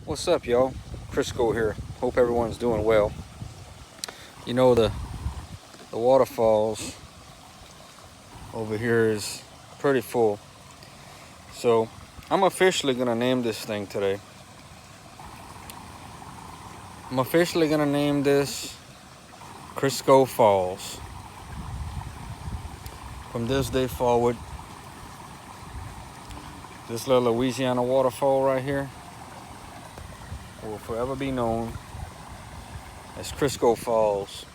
What's up, y'all? Crisco here. Hope everyone's doing well. You know, the waterfalls over here is pretty full. So I'm officially gonna name this thing today. I'm officially gonna name this Crisco Falls. From this day forward, this little Louisiana waterfall right here will forever be known as Crisco Falls.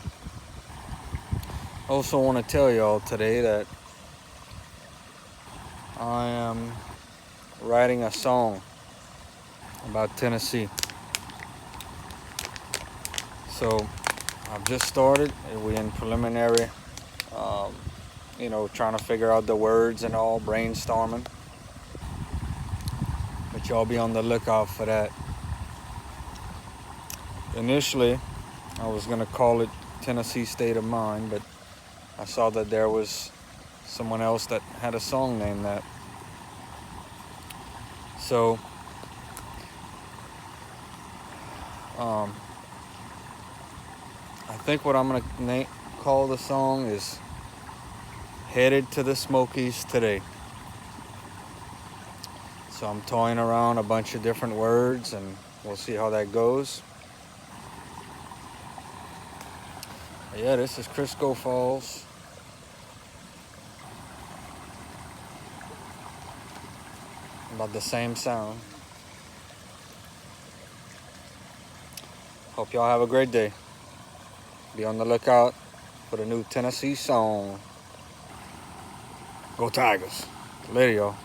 I also want to tell y'all today that I am writing a song about Tennessee. So I've just started. We're in preliminary, trying to figure out the words and all, brainstorming. But y'all be on the lookout for that. Initially, I was gonna call it Tennessee State of Mind, but I saw that there was someone else that had a song named that. So, I think what I'm gonna call the song is Headed to the Smokies Today. So I'm toying around a bunch of different words and we'll see how that goes. Yeah, this is Crisco Falls. About the same sound. Hope y'all have a great day. Be on the lookout for the new Tennessee song. Go Tigers. Later, y'all.